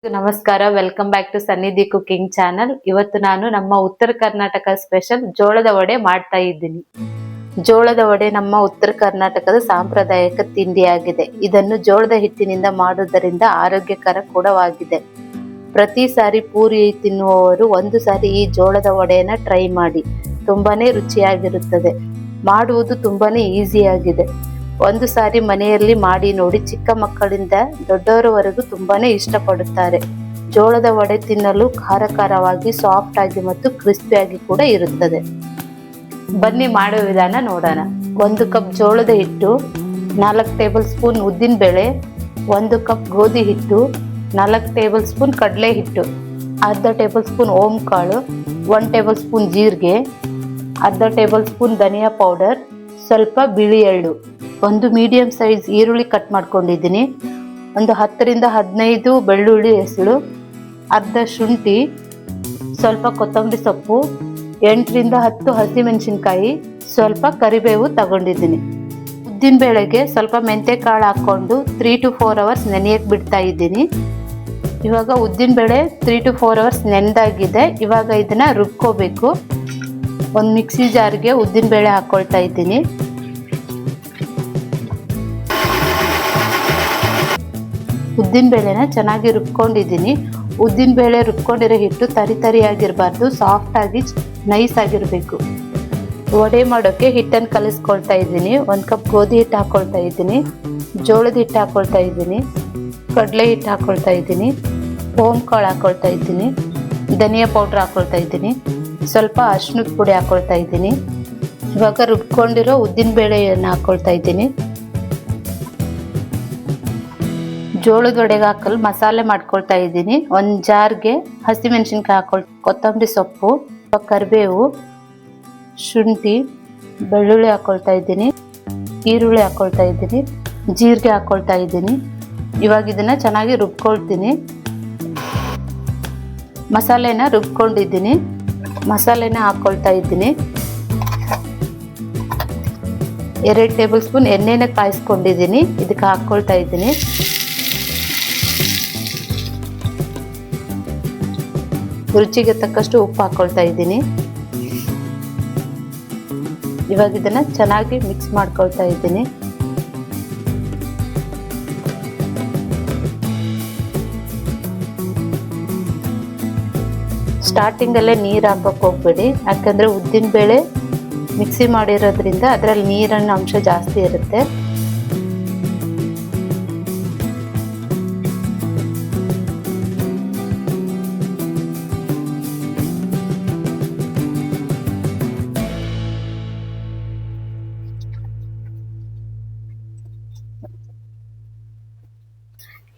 ನಮಸ್ಕಾರ, welcome back to ಸನ್ನಿಧಿ cooking channel. ಇವತ್ತು ನಾನು ನಮ್ಮ ಉತ್ತರ ಕರ್ನಾಟಕ ಸ್ಪೆಷಲ್ ಜೋಳದ ವಡೆ ಮಾಡ್ತಾ ಇದ್ದೀನಿ. ಜೋಳದ ವಡೆ ನಮ್ಮ ಉತ್ತರ ಕರ್ನಾಟಕದ ಸಾಂಪ್ರದಾಯಿಕ ತಿಂಡಿಯಾಗಿದೆ. ಇದನ್ನು ಜೋಳದ ಹಿಟ್ಟಿನಿಂದ ಮಾಡುವುದರಿಂದ ಆರೋಗ್ಯಕರ ಕೂಡವಾಗಿದೆ. ಪ್ರತಿ ಸಾರಿ ಪೂರಿ ತಿನ್ನುವವರು ಒಂದು ಸಾರಿ ಈ ಜೋಳದ ವಡೆಯನ್ನು ಟ್ರೈ ಮಾಡಿ. ತುಂಬಾನೇ ರುಚಿಯಾಗಿರುತ್ತದೆ. ಮಾಡುವುದು ತುಂಬಾನೇ ಈಸಿಯಾಗಿದೆ. ಒಂದು ಸಾರಿ ಮನೆಯಲ್ಲಿ ಮಾಡಿ ನೋಡಿ. ಚಿಕ್ಕ ಮಕ್ಕಳಿಂದ ದೊಡ್ಡವರವರೆಗೂ ತುಂಬಾನೇ ಇಷ್ಟಪಡುತ್ತಾರೆ. ಜೋಳದ ವಡೆ ತಿನ್ನಲು ಖಾರವಾಗಿ, ಸಾಫ್ಟ್ ಆಗಿ ಮತ್ತು ಕ್ರಿಸ್ಪಿಯಾಗಿ ಕೂಡ ಇರುತ್ತದೆ. ಬನ್ನಿ ಮಾಡುವ ವಿಧಾನ ನೋಡೋಣ. 1 ಕಪ್ ಜೋಳದ ಹಿಟ್ಟು, 4 ಟೇಬಲ್ ಸ್ಪೂನ್ ಉದ್ದಿನ ಬೇಳೆ, 1 ಕಪ್ ಗೋಧಿ ಹಿಟ್ಟು, 4 ಟೇಬಲ್ ಸ್ಪೂನ್ ಕಡಲೆ ಹಿಟ್ಟು, ಅರ್ಧ ಟೇಬಲ್ ಸ್ಪೂನ್ ಓಂ ಕಾಳು, 1 ಟೇಬಲ್ ಸ್ಪೂನ್ ಜೀರಿಗೆ, ಅರ್ಧ ಟೇಬಲ್ ಸ್ಪೂನ್ ಧನಿಯಾ ಪೌಡರ್, ಸ್ವಲ್ಪ ಬಿಳಿ ಎಳ್ಳು, ಒಂದು ಮೀಡಿಯಂ ಸೈಜ್ ಈರುಳ್ಳಿ ಕಟ್ ಮಾಡ್ಕೊಂಡಿದ್ದೀನಿ, ಒಂದು 10 ರಿಂದ 15 ಬೆಳ್ಳುಳ್ಳಿ ಹೆಸಳು, ಅರ್ಧ ಶುಂಠಿ, ಸ್ವಲ್ಪ ಕೊತ್ತಂಬರಿ ಸೊಪ್ಪು, 8 ರಿಂದ 10 ಹಸಿಮೆಣಸಿನ್ಕಾಯಿ, ಸ್ವಲ್ಪ ಕರಿಬೇವು ತಗೊಂಡಿದ್ದೀನಿ. ಉದ್ದಿನ ಬೇಳೆಗೆ ಸ್ವಲ್ಪ ಮೆಂತ್ಯ ಕಾಳು ಹಾಕ್ಕೊಂಡು 3 to 4 ಅವರ್ಸ್ ನೆನೆಯಕ್ಕೆ ಬಿಡ್ತಾ ಇದ್ದೀನಿ. ಇವಾಗ ಉದ್ದಿನ ಬೇಳೆ 3 to 4 ಅವರ್ಸ್ ನೆನೆದಾಗಿದೆ. ಇವಾಗ ಇದನ್ನ ರುಬ್ಕೋಬೇಕು. ಒಂದು ಮಿಕ್ಸಿ ಜಾರ್ಗೆ ಉದ್ದಿನ ಬೇಳೆ ಹಾಕ್ಕೊಳ್ತಾ ಇದ್ದೀನಿ. ಉದ್ದಿನ ಬೇಳೆನ ಚೆನ್ನಾಗಿ ರುಬ್ಕೊಂಡಿದ್ದೀನಿ. ಉದ್ದಿನ ಬೇಳೆ ರುಬ್ಕೊಂಡಿರೋ ಹಿಟ್ಟು ತರಿಯಾಗಿರಬಾರ್ದು, ಸಾಫ್ಟ್ ಆಗಿ ನೈಸ್ ಆಗಿರಬೇಕು. ವಡೆ ಮಾಡೋಕ್ಕೆ ಹಿಟ್ಟನ್ನು ಕಲಿಸ್ಕೊಳ್ತಾ ಇದ್ದೀನಿ. 1 ಕಪ್ ಗೋಧಿ ಹಿಟ್ಟು ಹಾಕ್ಕೊಳ್ತಾ ಇದ್ದೀನಿ, ಜೋಳದ ಹಿಟ್ಟು ಹಾಕ್ಕೊಳ್ತಾ ಇದ್ದೀನಿ, ಕಡಲೆ ಹಿಟ್ಟು ಹಾಕ್ಕೊಳ್ತಾ ಇದ್ದೀನಿ, ಓಂ ಕಾಳು ಹಾಕ್ಕೊಳ್ತಾ ಇದ್ದೀನಿ, ಧನಿಯಾ ಪೌಡ್ರ್ ಹಾಕ್ಕೊಳ್ತಾ ಇದ್ದೀನಿ, ಸ್ವಲ್ಪ ಅರಿಶಿಣದ ಪುಡಿ ಹಾಕ್ಕೊಳ್ತಾ ಇದ್ದೀನಿ. ಇವಾಗ ರುಬ್ಕೊಂಡಿರೋ ಉದ್ದಿನ ಬೇಳೆಯನ್ನು ಹಾಕ್ಕೊಳ್ತಾ ಇದ್ದೀನಿ. ಜೋಳದ ವಡೆಗೆ ಹಾಕಲು ಮಸಾಲೆ ಮಾಡ್ಕೊಳ್ತಾ ಇದ್ದೀನಿ. ಒಂದು ಜಾರ್ಗೆ ಹಸಿಮೆಣಸಿನ್ಕಾಯಿ ಕೊತ್ತಂಬರಿ ಸೊಪ್ಪು, ಕರಿಬೇವು, ಶುಂಠಿ, ಬೆಳ್ಳುಳ್ಳಿ ಹಾಕ್ಕೊಳ್ತಾ ಇದ್ದೀನಿ, ಈರುಳ್ಳಿ ಹಾಕ್ಕೊಳ್ತಾ ಇದ್ದೀನಿ, ಜೀರಿಗೆ ಹಾಕ್ಕೊಳ್ತಾ ಇದ್ದೀನಿ. ಇವಾಗ ಇದನ್ನು ಚೆನ್ನಾಗಿ ರುಬ್ಕೊಳ್ತೀನಿ. ಮಸಾಲೆನ ರುಬ್ಕೊಂಡಿದ್ದೀನಿ. ಮಸಾಲೆನ ಹಾಕ್ಕೊಳ್ತಾ ಇದ್ದೀನಿ. 2 ಟೇಬಲ್ ಸ್ಪೂನ್ ಎಣ್ಣೆನ ಕಾಯಿಸ್ಕೊಂಡಿದ್ದೀನಿ, ಇದಕ್ಕೆ ಹಾಕ್ಕೊಳ್ತಾ ಇದ್ದೀನಿ. ರುಚಿಗೆ ತಕ್ಕಷ್ಟು ಉಪ್ಪು ಹಾಕ್ಕೊಳ್ತಾ ಇದ್ದೀನಿ. ಇವಾಗ ಇದನ್ನ ಚೆನ್ನಾಗಿ ಮಿಕ್ಸ್ ಮಾಡ್ಕೊಳ್ತಾ ಇದ್ದೀನಿ. ಸ್ಟಾರ್ಟಿಂಗಲ್ಲೇ ನೀರು ಹಾಕಕ್ಕೆ ಹೋಗ್ಬೇಡಿ, ಯಾಕಂದರೆ ಉದ್ದಿನ ಬೇಳೆ ಮಿಕ್ಸಿ ಮಾಡಿರೋದ್ರಿಂದ ಅದರಲ್ಲಿ ನೀರಿನ ಅಂಶ ಜಾಸ್ತಿ ಇರುತ್ತೆ.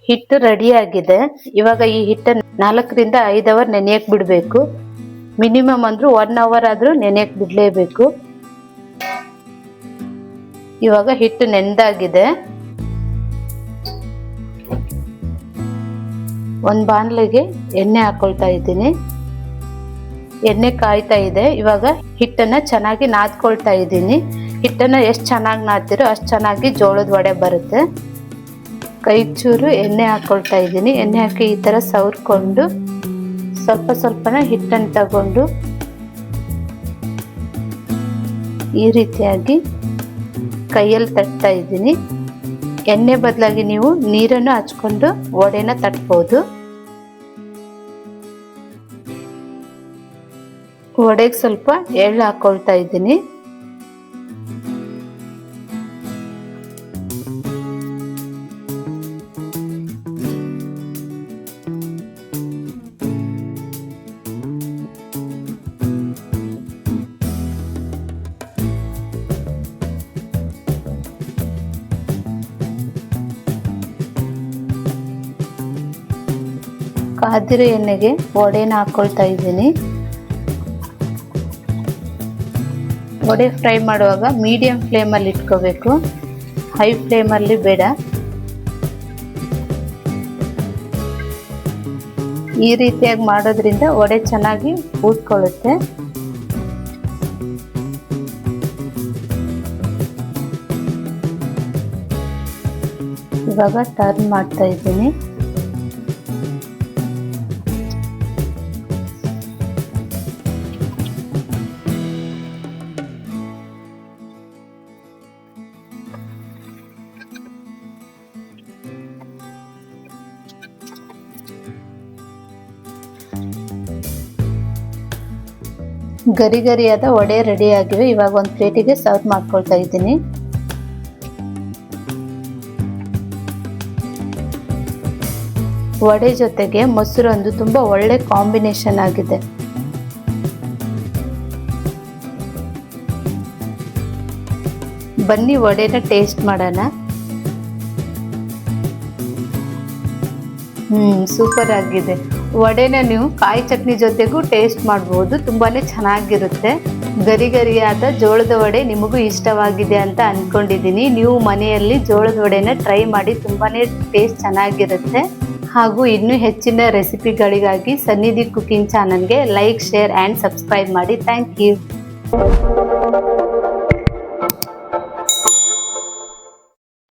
ಹಿಟ್ಟು ರೆಡಿ ಆಗಿದೆ. ಇವಾಗ ಈ ಹಿಟ್ಟನ್ನು 4 ರಿಂದ 5 ಅವರ್ ನೆನೆಯಕ್ಕೆ ಬಿಡಬೇಕು. ಮಿನಿಮಮ್ ಅಂದ್ರೂ 1 ಅವರ್ ಆದ್ರೂ ನೆನೆಯಕ್ಕೆ ಬಿಡಲೇಬೇಕು. ಇವಾಗ ಹಿಟ್ಟು ನೆಂದಾಗಿದೆ. ಒಂದು ಬಾಣಲೆಗೆ ಎಣ್ಣೆ ಹಾಕೊಳ್ತಾ ಇದ್ದೀನಿ. ಎಣ್ಣೆ ಕಾಯ್ತಾ ಇದೆ. ಇವಾಗ ಹಿಟ್ಟನ್ನ ಚೆನ್ನಾಗಿ ನಾದ್ಕೊಳ್ತಾ ಇದ್ದೀನಿ. ಹಿಟ್ಟನ್ನ ಎಷ್ಟು ಚೆನ್ನಾಗಿ ನಾದ್ತಿರೋ ಅಷ್ಟು ಚೆನ್ನಾಗಿ ಜೋಳದ ವಡೆ ಬರುತ್ತೆ. ಕೈಗೆ ಚೂರು ಎಣ್ಣೆ ಹಾಕ್ಕೊಳ್ತಾ ಇದ್ದೀನಿ. ಎಣ್ಣೆ ಹಾಕಿ ಈ ಥರ ಸವರ್ಕೊಂಡು ಸ್ವಲ್ಪನ ಹಿಟ್ಟನ್ನು ತಗೊಂಡು ಈ ರೀತಿಯಾಗಿ ಕೈಯಲ್ಲಿ ತಟ್ತಾ ಇದ್ದೀನಿ. ಎಣ್ಣೆ ಬದಲಾಗಿ ನೀವು ನೀರನ್ನು ಹಚ್ಕೊಂಡು ವಡೆನ ತಟ್ಬೋದು. ವಡೆಗೆ ಸ್ವಲ್ಪ ಎಳ್ಳು ಹಾಕ್ಕೊಳ್ತಾ ಇದ್ದೀನಿ. ಕಾದಿರೋ ಎಣ್ಣೆಗೆ ವಡೆನ ಹಾಕ್ಕೊಳ್ತಾ ಇದ್ದೀನಿ. ವಡೆ ಫ್ರೈ ಮಾಡುವಾಗ ಮೀಡಿಯಂ ಫ್ಲೇಮಲ್ಲಿ ಇಟ್ಕೋಬೇಕು, ಹೈ ಫ್ಲೇಮಲ್ಲಿ ಬೇಡ. ಈ ರೀತಿಯಾಗಿ ಮಾಡೋದ್ರಿಂದ ವಡೆ ಚೆನ್ನಾಗಿ ಊದ್ಕೊಳ್ಳುತ್ತೆ. ಇವಾಗ ಟರ್ನ್ ಮಾಡ್ತಾ ಇದ್ದೀನಿ. ಗರಿ ಗರಿಯಾದ ವಡೆ ರೆಡಿ ಆಗಿವೆ. ಇವಾಗ ಒಂದು ಪ್ಲೇಟಿಗೆ ಸರ್ವ್ ಮಾಡ್ಕೊಳ್ತಾ ಇದ್ದೀನಿ. ವಡೆ ಜೊತೆಗೆ ಮೊಸರೊಂದು ತುಂಬಾ ಒಳ್ಳೆ ಕಾಂಬಿನೇಷನ್ ಆಗಿದೆ. ಬನ್ನಿ ವಡೆನ ಟೇಸ್ಟ್ ಮಾಡೋಣ. ಸೂಪರ್ ಆಗಿದೆ. ವಡೆನ ನೀವು ಕಾಯಿ ಚಟ್ನಿ ಜೊತೆಗೂ ಟೇಸ್ಟ್ ಮಾಡಬಹುದು. ತುಂಬಾನೇ ಚೆನ್ನಾಗಿರುತ್ತೆ. ಗರಿ ಗರಿಯಾದ ಜೋಳದ ವಡೆ ನಿಮಗೂ ಇಷ್ಟವಾಗಿದೆ ಅಂತ ಅನ್ಕೊಂಡಿದ್ದೀನಿ. ನೀವು ಮನೆಯಲ್ಲಿ ಜೋಳದ ವಡೆನ ಟ್ರೈ ಮಾಡಿ. ತುಂಬಾನೇ ಟೇಸ್ಟ್ ಚೆನ್ನಾಗಿರುತ್ತೆ. ಹಾಗೂ ಇನ್ನೂ ಹೆಚ್ಚಿನ ರೆಸಿಪಿಗಳಿಗಾಗಿ ಸನ್ನಿಧಿ ಕುಕಿಂಗ್ ಚಾನಲ್ಗೆ ಲೈಕ್, ಶೇರ್ ಆ್ಯಂಡ್ ಸಬ್ಸ್ಕ್ರೈಬ್ ಮಾಡಿ. Thank you.